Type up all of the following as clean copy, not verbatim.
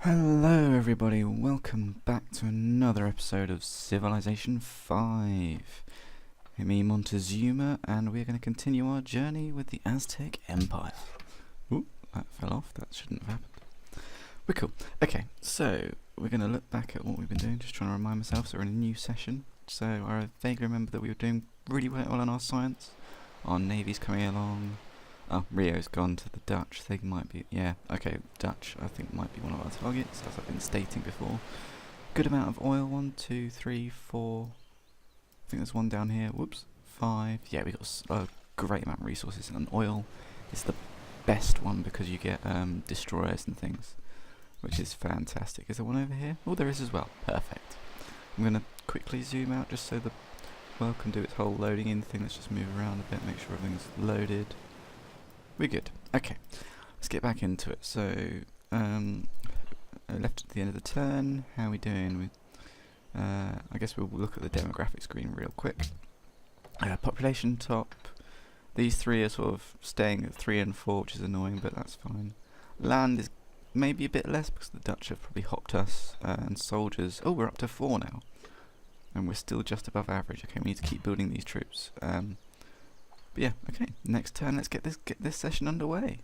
Hello everybody, welcome back to another episode of Civilization 5. Me, Montezuma, and we're going to continue our journey with the Aztec Empire. Ooh, that fell off, that shouldn't have happened. We're cool. Okay, so we're going to look back at what we've been doing, just trying to remind myself, so we're in a new session. So I vaguely remember that we were doing really well on our science. Our navy's coming along. Oh, Rio's gone to the Dutch. They might be, yeah, okay, Dutch I think might be one of our targets, as I've been stating before. Good amount of oil, 1, 2, 3, 4, I think there's one down here, whoops, 5, yeah, we got a great amount of resources, and oil is the best one because you get destroyers and things, which is fantastic. Is there one over here? Oh, there is as well, perfect. I'm going to quickly zoom out just so the world can do its whole loading in thing. Let's just move around a bit, make sure everything's loaded. We're good. Okay, let's get back into it. So, I left at the end of the turn. How are we doing? I guess we'll look at the demographic screen real quick. Population top. These three are sort of staying at 3 and 4, which is annoying, but that's fine. Land is maybe a bit less because the Dutch have probably hopped us. And soldiers. Oh, we're up to 4 now, and we're still just above average. Okay, we need to keep building these troops. But yeah, okay, next turn, let's get this session underway.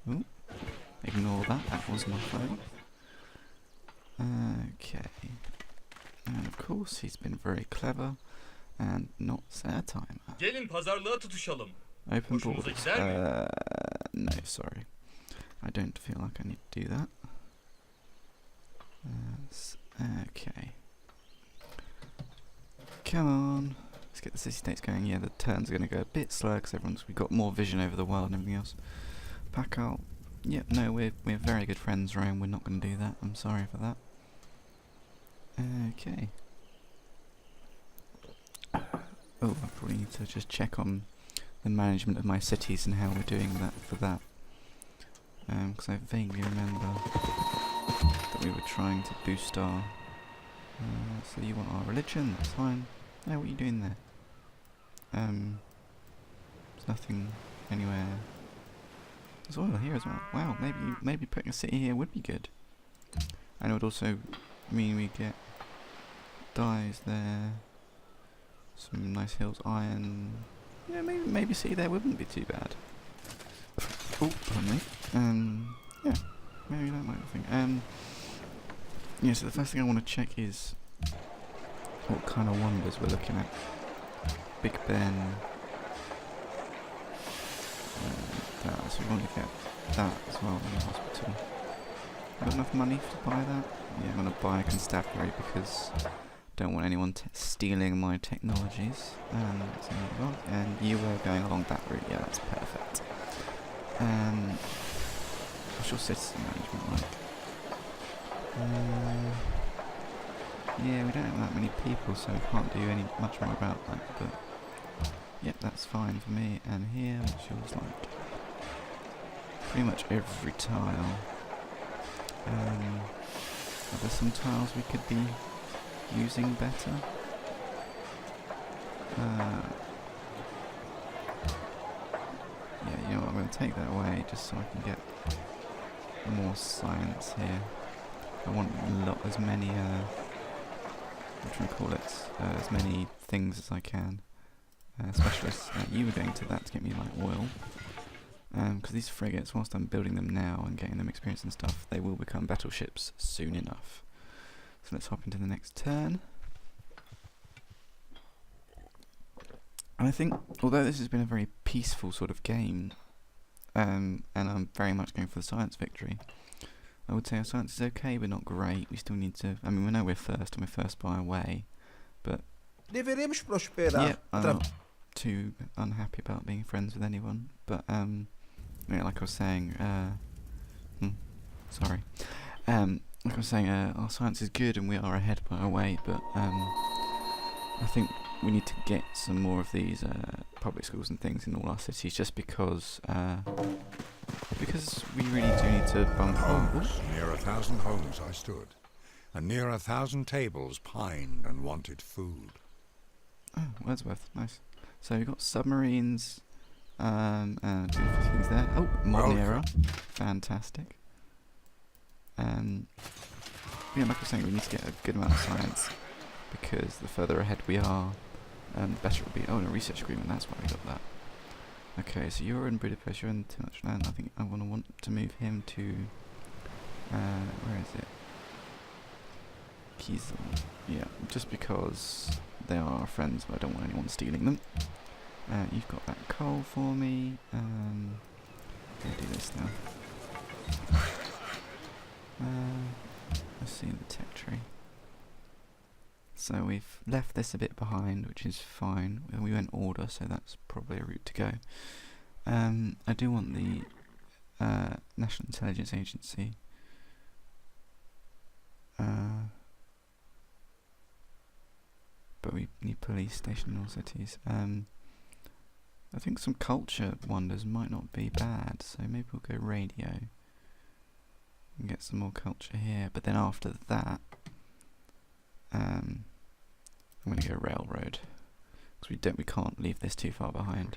Ooh, ignore that, that was my phone. Okay, and of course he's been very clever and not set a timer. Gelin pazarlığa tutuşalım. Open Hoşunuza borders. gider mi? No, sorry. I don't feel like I need to do that. Okay. Come on. Let's get the city-states going. Yeah, the turns are going to go a bit slower because we've got more vision over the world and everything else. Pack out. Yep, no, we're very good friends, Rome. We're not going to do that. I'm sorry for that. Okay. Oh, I probably need to just check on the management of my cities and how we're doing that for that. Because I vaguely remember that we were trying to boost our... so you want our religion? That's fine. No, what are you doing there? There's nothing anywhere. There's oil here as well. Wow, maybe putting a city here would be good. And it would also mean we get dyes there. Some nice hills, iron. Yeah, maybe a city there wouldn't be too bad. Oh, pardon me. Yeah, maybe that might be a thing. Yeah, so the first thing I want to check is what kind of wonders we're looking at. Big Ben. That, so we want to get that as well in the hospital. Got enough money to buy that? Yeah, I'm going to buy a constabulary because I don't want anyone stealing my technologies. And you were going along that route, yeah, that's perfect. What's your citizen management like? Yeah, we don't have that many people, so we can't do much more about that, but yep, that's fine for me. And here, what's yours like? Pretty much every tile. Are there some tiles we could be using better? Yeah, you know what, I'm going to take that away just so I can get more science here. I want as many, what do you call it, as many things as I can. Specialists, you were going to that to get me like oil. Because these frigates, whilst I'm building them now and getting them experience and stuff, they will become battleships soon enough. So let's hop into the next turn. And I think, although this has been a very peaceful sort of game, and I'm very much going for the science victory, I would say our science is okay, but not great. We still need to... I mean, we know we're first, and we're first by a way, but... Yeah, I'm not too unhappy about being friends with anyone, but, yeah, like I was saying, sorry. Like I was saying, our science is good, and we are ahead by a way, but, I think we need to get some more of these, public schools and things in all our cities, just because we really do need to bump Homes, near 1,000 homes I stood, and near 1,000 tables pined and wanted food. Oh, Wordsworth, nice. So we've got submarines, and beautiful things there. Oh, modern era, fantastic. yeah, like I was saying, we need to get a good amount of science, because the further ahead we are, the better it will be. Oh, no, research agreement, that's why we got that. Okay, so you're in Budapest, you're in too much land. I think I want to move him to, where is it? Kiesel. Yeah, just because they are our friends, but I don't want anyone stealing them. You've got that coal for me. I'll do this now. Let's see the tech tree. So we've left this a bit behind, which is fine. We went order, so that's probably a route to go. I do want the National Intelligence Agency. But we need police station in all cities. I think some culture wonders might not be bad, so maybe we'll go radio and get some more culture here. But then after that, I'm going to go railroad, because we can't leave this too far behind.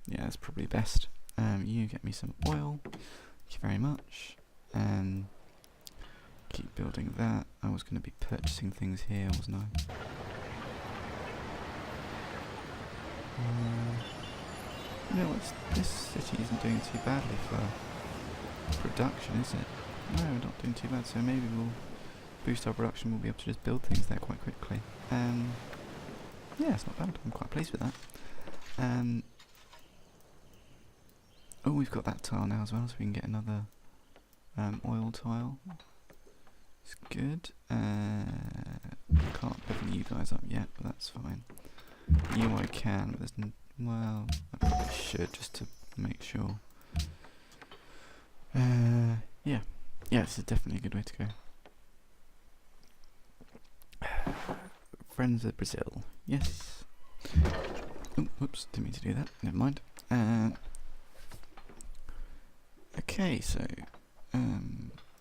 Yeah, that's probably best. You get me some oil. Thank you very much. Keep building that. I was going to be purchasing things here, wasn't I? You know, this city isn't doing too badly for production, is it? No, we're not doing too bad, so maybe we'll boost our production, we'll be able to just build things there quite quickly. Yeah, it's not bad, I'm quite pleased with that. Oh, we've got that tile now as well, so we can get another oil tile. It's good. Can't level you guys up yet, but that's fine. You I can, but there's well, I probably should, just to make sure. Yeah, this is definitely a good way to go. Friends of Brazil, yes. Oh, whoops, didn't mean to do that, never mind. Okay, so,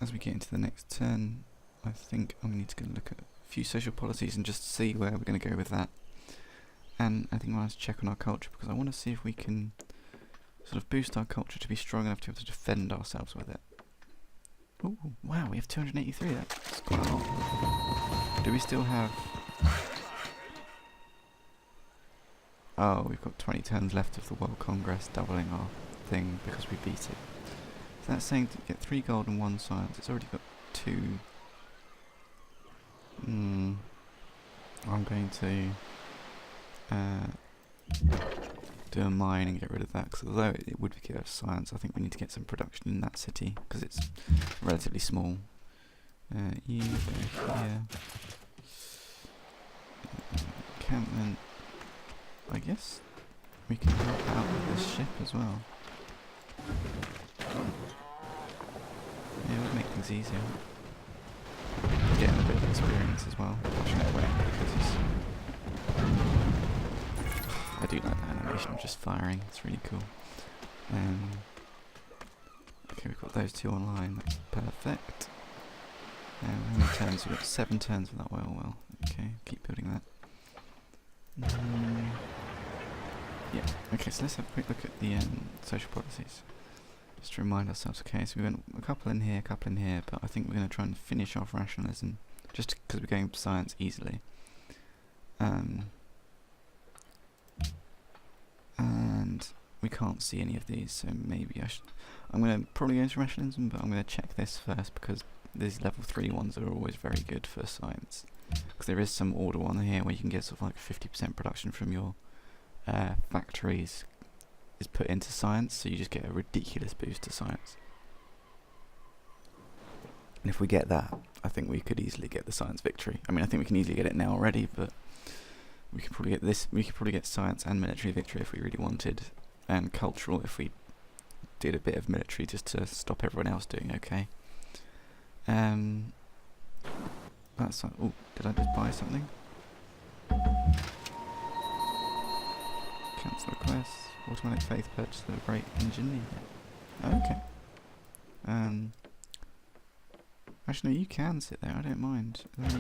as we get into the next turn, I think I'm going to need to go look at a few social policies and just see where we're going to go with that. And I think we'll have to check on our culture, because I want to see if we can sort of boost our culture to be strong enough to be able to defend ourselves with it. Oh, wow, we have 283, that's quite a lot. Do we still have... Oh, we've got 20 turns left of the World Congress, doubling our thing because we beat it. So that's saying to get 3 gold and 1 science. It's already got 2. I'm going to do a mine and get rid of that, because although it would give us science, I think we need to get some production in that city, because it's relatively small. You go here. Encampment. I guess we can help out with this ship as well. Yeah, it would make things easier. Getting a bit of experience as well. Pushing it away because it's... I do like that animation of just firing, it's really cool. Okay, we've got those 2 online, that's perfect. How many turns? We've got 7 turns with that oil well. Okay, keep building that. Yeah, okay, so let's have a quick look at the social policies. Just to remind ourselves, okay, so we went a couple in here, but I think we're going to try and finish off rationalism, just because we're going to science easily. And we can't see any of these, so maybe I should... I'm going to probably go into rationalism, but I'm going to check this first, because these level 3 ones are always very good for science. Because there is some order one here where you can get sort of like 50% production from your factories is put into science, so you just get a ridiculous boost to science. And if we get that, I think we could easily get the science victory. I mean, I think we can easily get it now already, but we could probably get this. We could probably get science and military victory if we really wanted, and cultural if we did a bit of military just to stop everyone else doing okay. That's oh, did I just buy something? Cancel request. Automatic faith purchase of a great engineer. Oh, okay. Actually, no, you can sit there. I don't mind. I've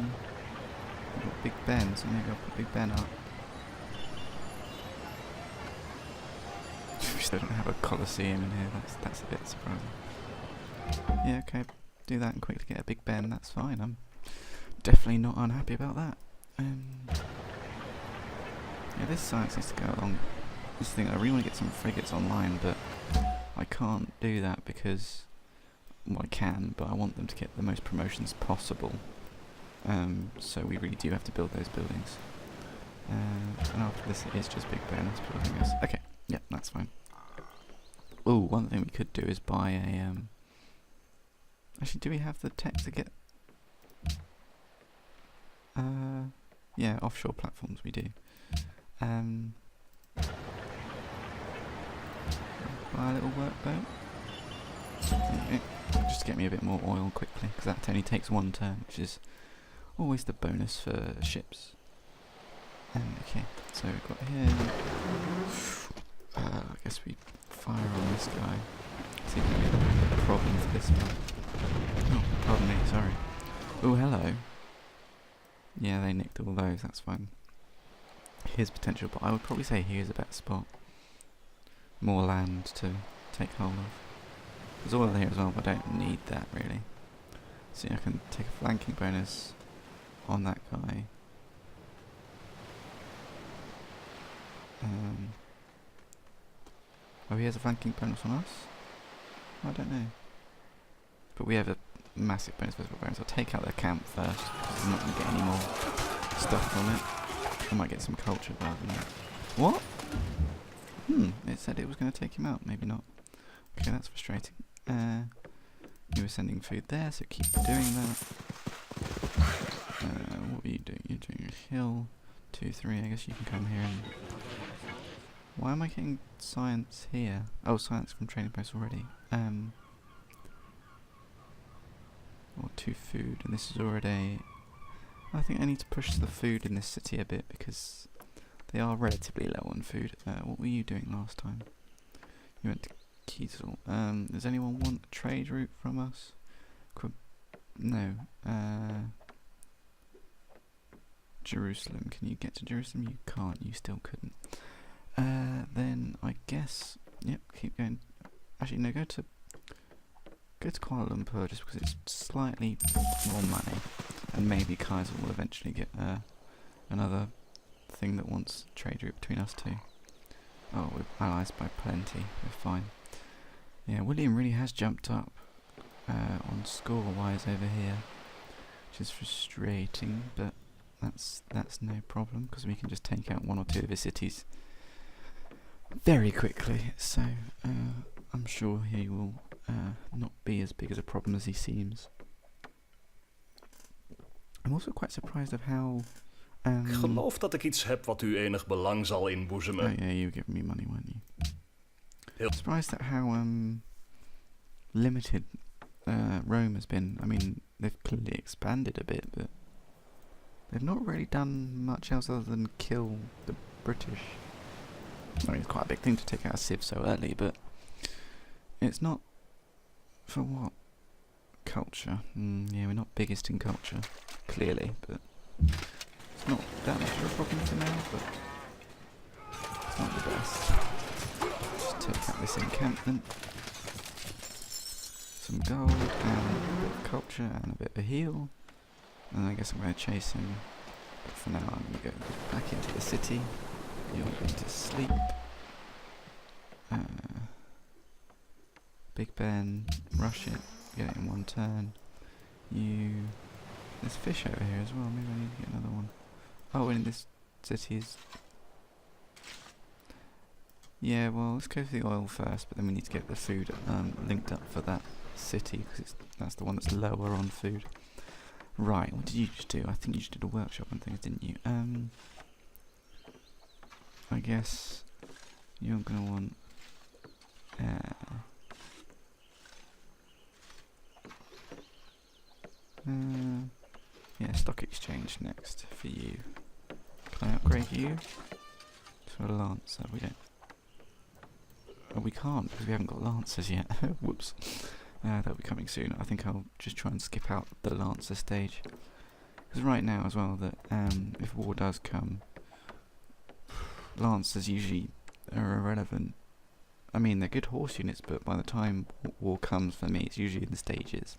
got Big Ben, so maybe I'll put Big Ben up. We still don't have a Colosseum in here. That's a bit surprising. Yeah, okay. do that and quickly get a Big Ben, that's fine. I'm definitely not unhappy about that. Yeah, this science needs to go along. This thing, I really want to get some frigates online, but I can't do that because, well, I can, but I want them to get the most promotions possible. So we really do have to build those buildings. And after this, it is just Big Ben. Let's building this. Okay, yeah, that's fine. Oh, one thing we could do is buy a. Actually, do we have the tech to get? Yeah, offshore platforms we do. Buy a little workboat. Okay. Just to get me a bit more oil quickly, because that only takes 1 turn, which is always the bonus for ships. Okay, so we've got here. I guess we fire on this guy. See if we can get a problem for this one. Oh, pardon me, sorry. Oh, hello. Yeah, they nicked all those, that's fine. Here's potential, but I would probably say here's a better spot. More land to take hold of. There's oil here as well, but I don't need that really. See, I can take a flanking bonus on that guy. Oh, he has a flanking bonus on us? I don't know. But we have a massive bonus physical bonus. I'll take out their camp first, because I'm not going to get any more stuff from it. I might get some culture rather than that. What? It said it was going to take him out. Maybe not. Okay, that's frustrating. You were sending food there, so keep doing that. What were you doing? You're doing a hill. 2, 3, I guess you can come here and... Why am I getting science here? Oh, science from training posts already. Or 2 food, and this is already... I think I need to push the food in this city a bit, because they are relatively low on food. What were you doing last time? You went to Kiesel. Does anyone want a trade route from us? No. Jerusalem. Can you get to Jerusalem? You can't. You still couldn't. Then I guess. Yep. Keep going. Actually, no. Go to Kuala Lumpur just because it's slightly more money, and maybe Kaiser will eventually get another thing that wants trade route between us two. Oh, we're allies by plenty. We're fine. Yeah, William really has jumped up on score-wise over here, which is frustrating, but that's no problem because we can just take out 1 or 2 of his cities very quickly. So I'm sure he will not be as big as a problem as he seems. I'm also quite surprised of how. Ik geloof dat ik iets heb wat u enig belang zal inboezemen. Oh yeah, you were giving me money, weren't you? Surprised at how limited Rome has been. I mean, they've clearly expanded a bit, but they've not really done much else other than kill the British. I mean, it's quite a big thing to take out a civ so early, but it's not for what? Culture. Yeah, we're not biggest in culture, clearly, but it's not that much of a problem for now, but it's not the best. Just take out this encampment. Some gold, and a bit of culture, and a bit of a heal. And I guess I'm going to chase him, but for now I'm going to go back into the city. You're going to sleep. Big Ben, rush it, get it in 1 turn. There's fish over here as well, maybe I need to get another one. Oh, and this city is... Yeah, well, let's go for the oil first, but then we need to get the food linked up for that city, because that's the one that's lower on food. Right, what did you just do? I think you just did a workshop and things, didn't you? I guess you're going to want... yeah, stock exchange next for you. Can I upgrade you to a lancer? We don't. Oh, we can't because we haven't got lancers yet. Whoops. That'll be coming soon. I think I'll just try and skip out the lancer stage. Because right now as well, that if war does come, lancers usually are irrelevant. I mean, they're good horse units, but by the time war comes for me, it's usually in the stages.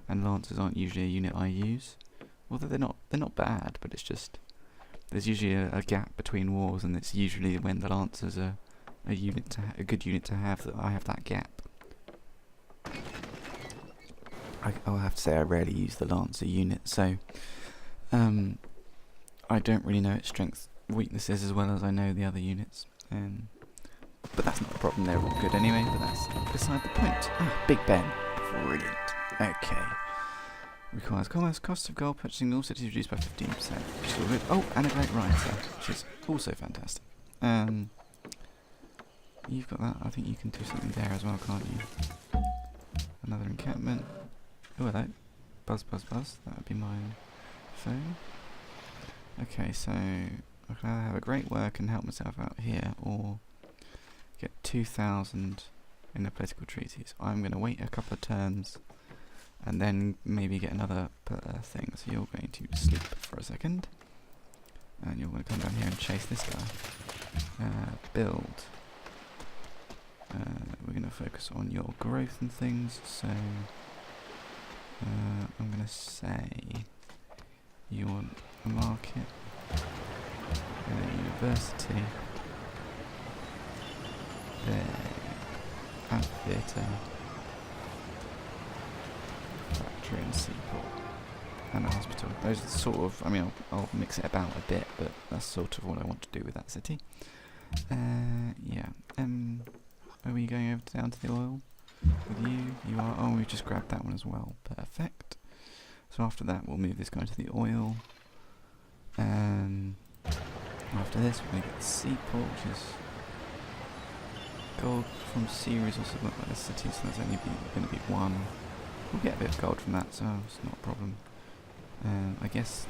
and lancers aren't usually a unit I use. Although they're not bad, but it's just there's usually a gap between wars, and it's usually when the lancers are a good unit to have that I have that gap. I'll have to say I rarely use the lancer unit, so I don't really know its strengths, weaknesses as well as I know the other units. But that's not a problem, they're all good anyway, but that's beside the point. Big Ben. Brilliant. Okay. Requires commerce, cost of gold, purchasing in all cities reduced by 15%, which is all good. Oh, and a great writer, which is also fantastic. You've got that, I think you can do something there as well, can't you? Another encampment. Oh, hello. Buzz, buzz, buzz. That would be my phone. Okay, so I can either have a great work and help myself out here, or get 2,000 in the political treaties. I'm going to wait a couple of turns and then maybe get another thing. So you're going to sleep for a second, and you're going to come down here and chase this guy. Build. We're going to focus on your growth and things, so I'm going to say you want a market, a university, amphitheatre, factory and seaport, and a hospital. Those are sort of, I mean, I'll mix it about a bit, but that's sort of what I want to do with that city. Yeah. Are we going over down to the oil with you? You are. Oh, we just grabbed that one as well. Perfect. So after that, we'll move this guy to the oil. After this, we're going to get the seaport, which is gold from sea resources, not like the city, so there's only going to be one. We'll get a bit of gold from that, so it's not a problem. I guess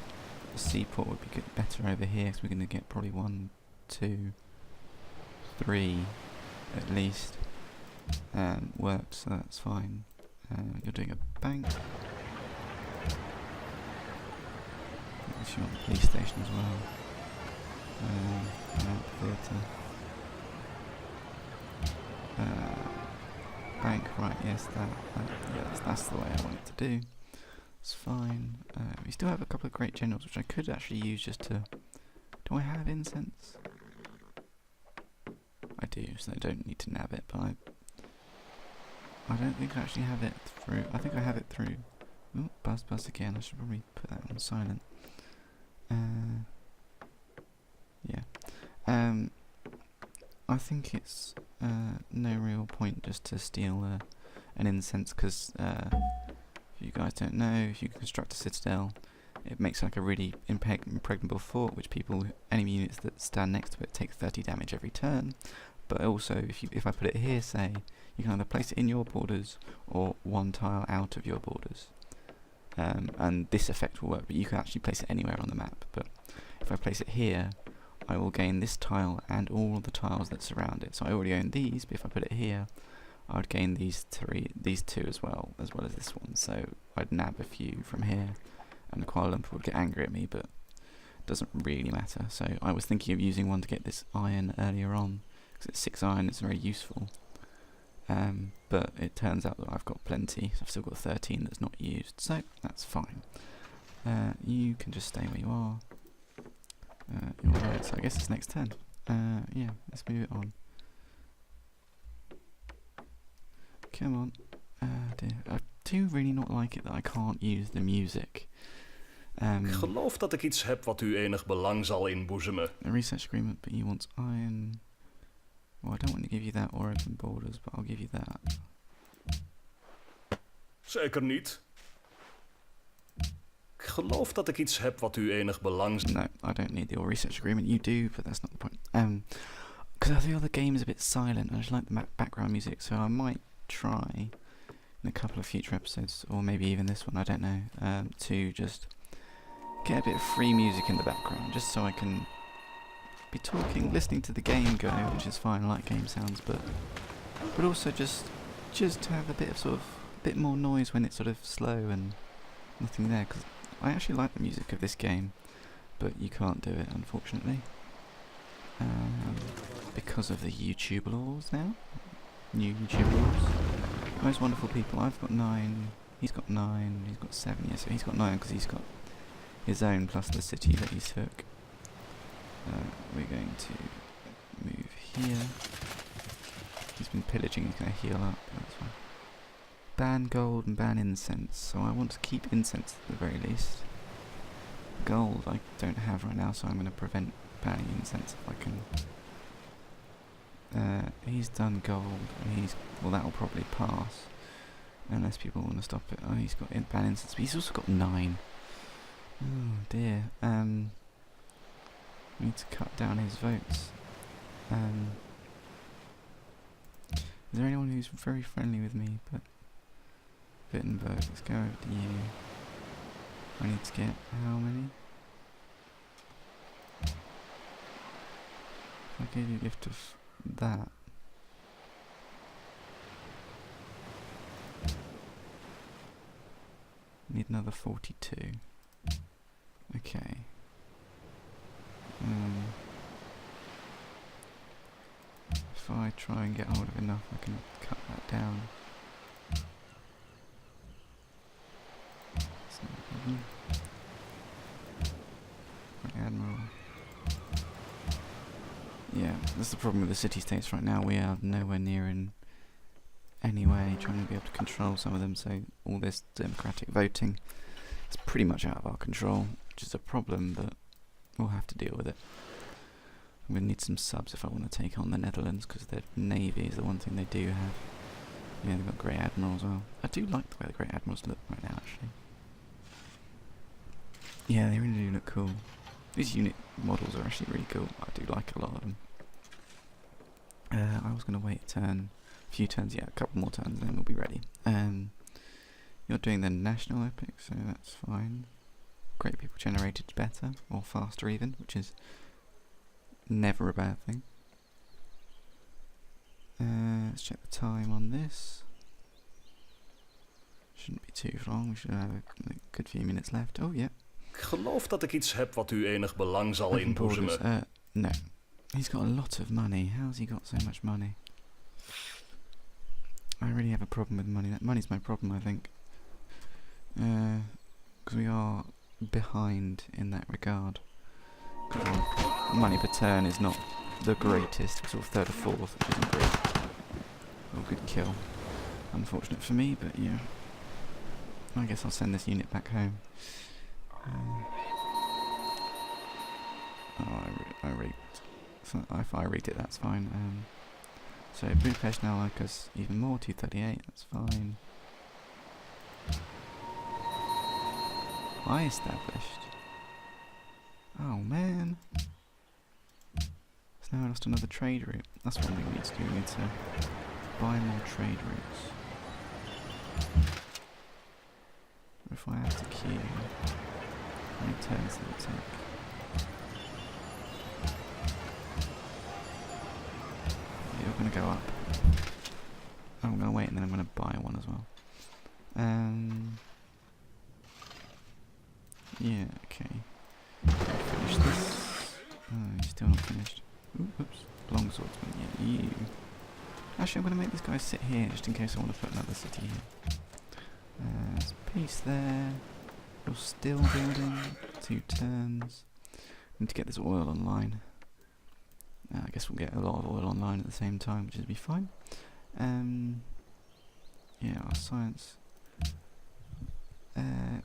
the seaport would be better over here, because we're going to get probably 1, 2, 3 at least worked, so that's fine. You're doing a bank. If you want the police station as well. Theatre. Bank, right, yes, that's the way I want it to do. It's fine. We still have a couple of great generals, which I could actually use just to... Do I have incense? I do, so I don't need to nab it, but I don't think I actually have it through... I think I have it through... Oh, buzz again, I should probably put that on silent. Yeah. I think it's no real point just to steal an incense, because if you guys don't know, if you construct a citadel, it makes like a really impregnable fort, which enemy units that stand next to it take 30 damage every turn. But also, if I put it here, say, you can either place it in your borders or one tile out of your borders. And this effect will work, but you can actually place it anywhere on the map. But if I place it here, I will gain this tile and all of the tiles that surround it. So I already own these, but if I put it here, I would gain these two as well as this one. So I'd nab a few from here, and Kuala Lumpur would get angry at me, but it doesn't really matter. So I was thinking of using one to get this iron earlier on, because it's 6 iron, it's very useful. But it turns out that I've got plenty, so I've still got 13 that's not used, so that's fine. You can just stay where you are. You're right, so I guess it's next turn. Yeah, let's move it on. Come on. Dear. I do really not like it that I can't use the music. Ik geloof dat ik iets heb wat u enig belang zal inboezemen. A research agreement, but you want iron. Well, I don't want to give you that or open borders, but I'll give you that. Zeker niet. Ik geloof dat ik iets heb wat u enig belang... No, I don't need the all research agreement. You do, but that's not the point. Because I feel the game is a bit silent, and I just like the background music, so I might try in a couple of future episodes, or maybe even this one, I don't know, to just get a bit of free music in the background, just so I can be talking, listening to the game go, which is fine, I like game sounds, but also just to have a bit of bit more noise when it's sort of slow and nothing there, because I actually like the music of this game, but you can't do it, unfortunately, because of the YouTube laws now. New YouTube laws. Most wonderful people. I've got 9. He's got 9, he's got 7, yeah, so he's got 9 because he's got his own plus the city that he took. We're going to move here. He's been pillaging, he's going to heal up, that's fine. Ban gold and ban incense, so I want to keep incense at the very least. Gold I don't have right now, so I'm going to prevent banning incense if I can. He's done gold, and well, that'll probably pass. Unless people want to stop it. Oh, he's got ban incense, but he's also got 9. Oh dear. We need to cut down his votes. Is there anyone who's very friendly with me? But Wittenberg, let's go over to you. I need to get how many? If I gave you a gift of that. Need another 42. Okay. If I try and get hold of enough, I can cut that down. That's not a problem. Right, Admiral. Yeah, that's the problem with the city-states right now. We are nowhere near in any way trying to be able to control some of them, so all this democratic voting is pretty much out of our control, which is a problem, but we'll have to deal with it. I'm going to need some subs if I want to take on the Netherlands, because their navy is the one thing they do have. Yeah, they've got Great Admiral as well. I do like the way the Great Admirals look right now, actually. Yeah, they really do look cool. These unit models are actually really cool. I do like a lot of them. I was going to wait a few turns, yeah, a couple more turns, then we'll be ready. You're doing the national epic, so that's fine. Great people generated better, or faster even, which is never a bad thing. Let's check the time on this. Shouldn't be too long, we should have a good few minutes left. Oh yeah. Ik geloof dat ik iets heb wat u enig belang zal inboezemen. No. He's got a lot of money. How's he got so much money? I really have a problem with money. That money's my problem, I think. Because we are behind in that regard. Money per turn is not the greatest. Sort of third or fourth isn't great. Oh, good kill. Unfortunate for me, but yeah. I guess I'll send this unit back home. I rigged. So if I rigged it, that's fine. So Budapest now like us even more, 238, that's fine. I established. Oh man. So now I lost another trade route. That's one thing we need to do. We need to buy more trade routes. If I have to queue, how many turns did it take? You're going to go up. I'm going to wait and then I'm going to buy one as well. Yeah, okay. Finish this. Oh, you're still not finished. Oops. Long swordsman. Yeah, you. Actually, I'm going to make this guy sit here just in case I want to put another city here. There's peace there. You're still building. 2 turns. Need to get this oil online. I guess we'll get a lot of oil online at the same time, which will be fine. Yeah, our science.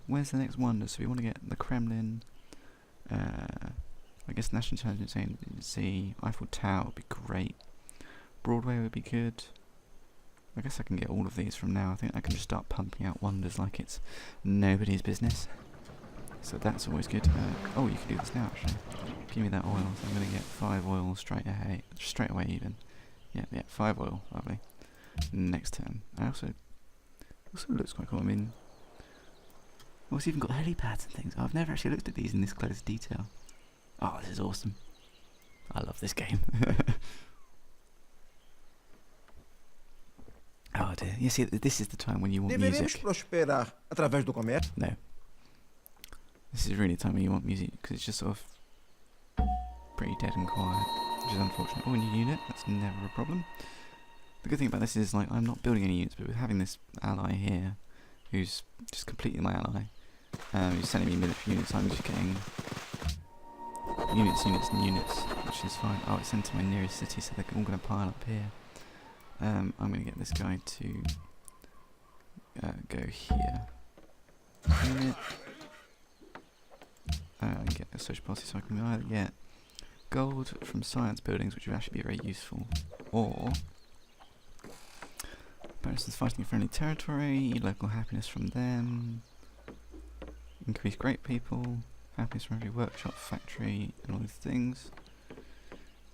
Where's the next wonder? So we want to get the Kremlin. I guess National Intelligence Agency, Eiffel Tower would be great. Broadway would be good. I guess I can get all of these from now. I think I can just start pumping out wonders like it's nobody's business. So that's always good. Oh, you can do this now actually. Give me that oil. So I'm going to get 5 oil straight away even. Yeah, 5 oil. Lovely. Next turn. Also looks quite cool. I mean, well, it's even got helipads and things. I've never actually looked at these in this close detail. Oh, this is awesome. I love this game. Oh dear. You see, this is the time when you want music. prosperar através do comércio? No. This is really the time when you want music, because it's just sort of pretty dead and quiet, which is unfortunate. Oh, a new unit. That's never a problem. The good thing about this is, like, I'm not building any units, but with having this ally here, who's just completely my ally. He's sending me military units. I'm just getting units, which is fine. Oh, it's sent to my nearest city, so they're all going to pile up here. I'm going to get this guy to go here. Unit. Get a social policy, so I can either get gold from science buildings, which would actually be very useful, or bonuses fighting friendly territory, local happiness from them, increase great people, happiness from every workshop, factory, and all these things.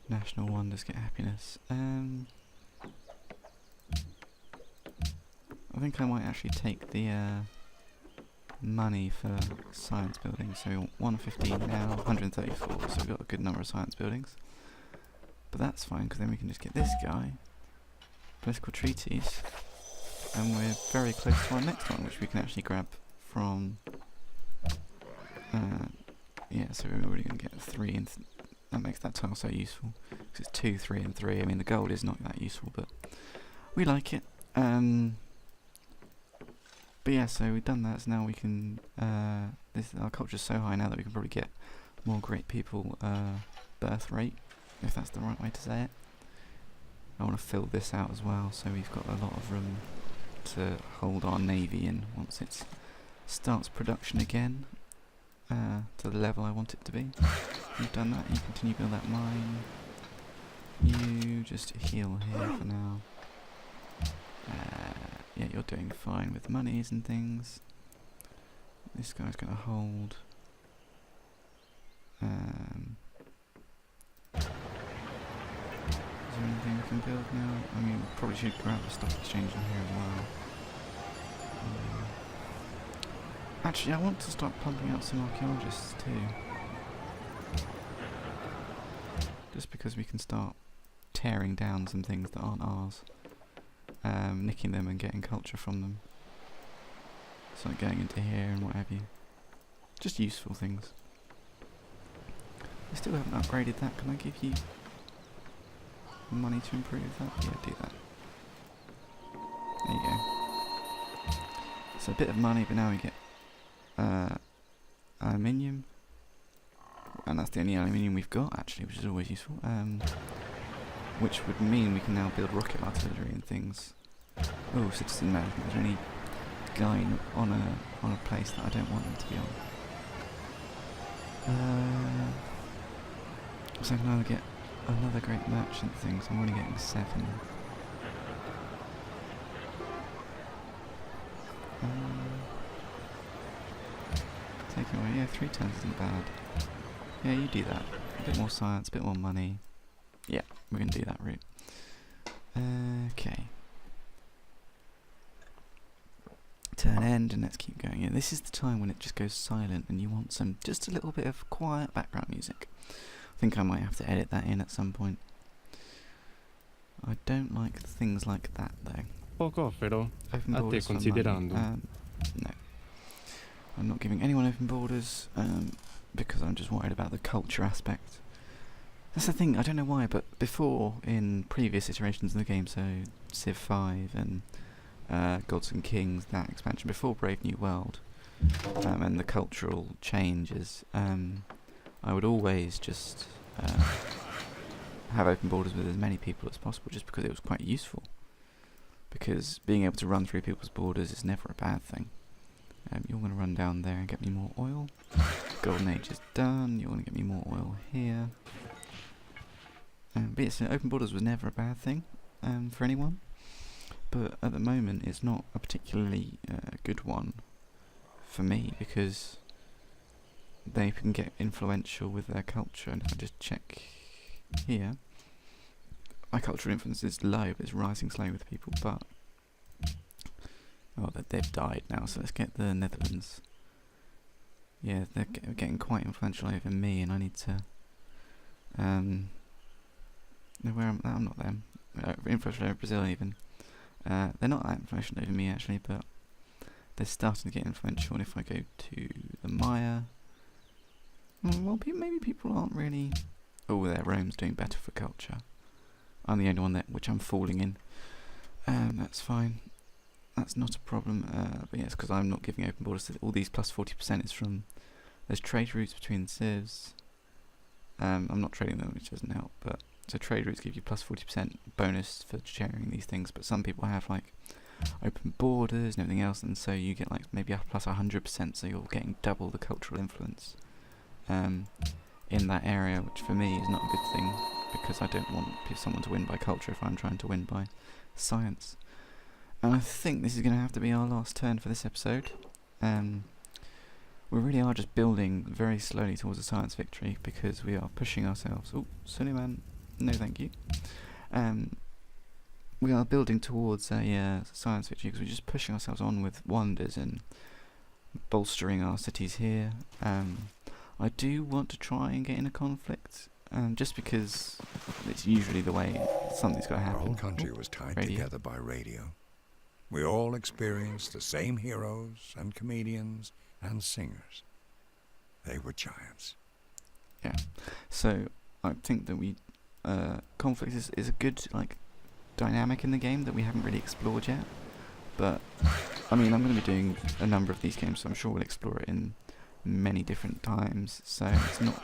National wonders get happiness. I think I might actually take the money for science buildings. So we want 115 now, 134, so we've got a good number of science buildings. But that's fine, because then we can just get this guy, political treaties, and we're very close to our next one, which we can actually grab from... yeah, so we're already going to get 3, and that makes that tile so useful, because it's 2, 3 and 3. I mean, the gold is not that useful, but we like it. But yeah, so we've done that, so now we can, our culture's so high now that we can probably get more great people birth rate, if that's the right way to say it. I want to fill this out as well, so we've got a lot of room to hold our navy in once it starts production again, to the level I want it to be. You've done that, you continue to build that mine. You just heal here for now. Yeah, you're doing fine with monies and things. This guy's going to hold. Is there anything we can build now? I mean, we probably should grab the stock exchange in here as well. Actually, I want to start pumping out some archaeologists too. Just because we can start tearing down some things that aren't ours. Nicking them and getting culture from them. So like going into here and what have you. Just useful things. I still haven't upgraded that. Can I give you money to improve that? Yeah, do that. There you go. So a bit of money, but now we get aluminium. And that's the only aluminium we've got actually, which is always useful. Which would mean we can now build rocket artillery and things. Oh, citizen management. Is there any guy on a place that I don't want him to be on? So I can either get another great merchant thing, so I'm only getting 7. Take it away. Yeah, 3 turns isn't bad. Yeah, you do that. A bit more science, a bit more money. Yeah, we're going to do that route. Okay. Turn end, and let's keep going. Yeah, this is the time when it just goes silent and you want just a little bit of quiet background music. I think I might have to edit that in at some point. I don't like things like that though. Poco, pero Open a te borders for money. considerando. No. I'm not giving anyone open borders, because I'm just worried about the culture aspect. That's the thing, I don't know why, but before, in previous iterations of the game, so Civ 5 and Gods and Kings, that expansion, before Brave New World, and the cultural changes, I would always just have open borders with as many people as possible, just because it was quite useful. Because being able to run through people's borders is never a bad thing. You're going to run down there and get me more oil. Golden Age is done, you want to get me more oil here. But yes, open borders was never a bad thing for anyone. But at the moment it's not a particularly good one for me, because they can get influential with their culture, and if I just check here, my cultural influence is low, but it's rising slowly with people, but oh, they've died now, so let's get the Netherlands. Yeah, they're getting quite influential over me, and I need to no, I'm not them. Influential over Brazil even. They're not that influential over me actually, but they're starting to get influential. And if I go to the Maya, well, maybe people aren't really. Oh, there, Rome's doing better for culture. I'm the only one which I'm falling in. That's fine. that's not a problem. But yes, because I'm not giving open borders. All these plus 40% is from there's trade routes between civs. I'm not trading them, which doesn't help. But so trade routes give you plus 40% bonus for sharing these things. But some people have like open borders and everything else, and so you get like maybe a plus 100%. So you're getting double the cultural influence in that area, which for me is not a good thing because I don't want someone to win by culture if I'm trying to win by science. And I think this is going to have to be our last turn for this episode. We really are just building very slowly towards a science victory because we are pushing ourselves. Oh, Suleiman, no thank you. We are building towards a science victory because we're just pushing ourselves on with wonders and bolstering our cities here. I do want to try and get in a conflict, just because it's usually the way something's got to Our happen. whole country was tied radio. together by radio. We all experienced the same heroes and comedians and singers. They were giants. Yeah. So I think that we conflict is a good like dynamic in the game that we haven't really explored yet. But I mean, I'm going to be doing a number of these games, so I'm sure we'll explore it in many different times. So it's not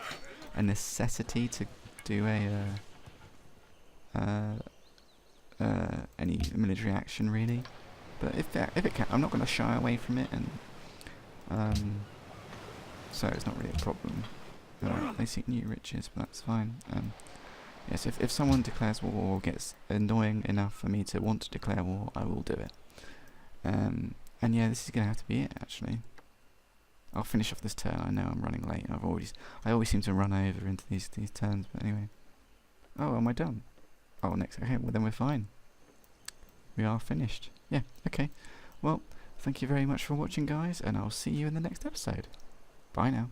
a necessity to do any military action really. But if it can, I'm not going to shy away from it, and so it's not really a problem. They seek new riches, but that's fine. Yes, if someone declares war or gets annoying enough for me to want to declare war, I will do it. And yeah, this is going to have to be it, actually. I'll finish off this turn. I know I'm running late. I always seem to run over into these turns, but anyway. Oh, am I done? Oh, next. Okay, well then we're fine. We are finished. Yeah, okay. Well, thank you very much for watching, guys, and I'll see you in the next episode. Bye now.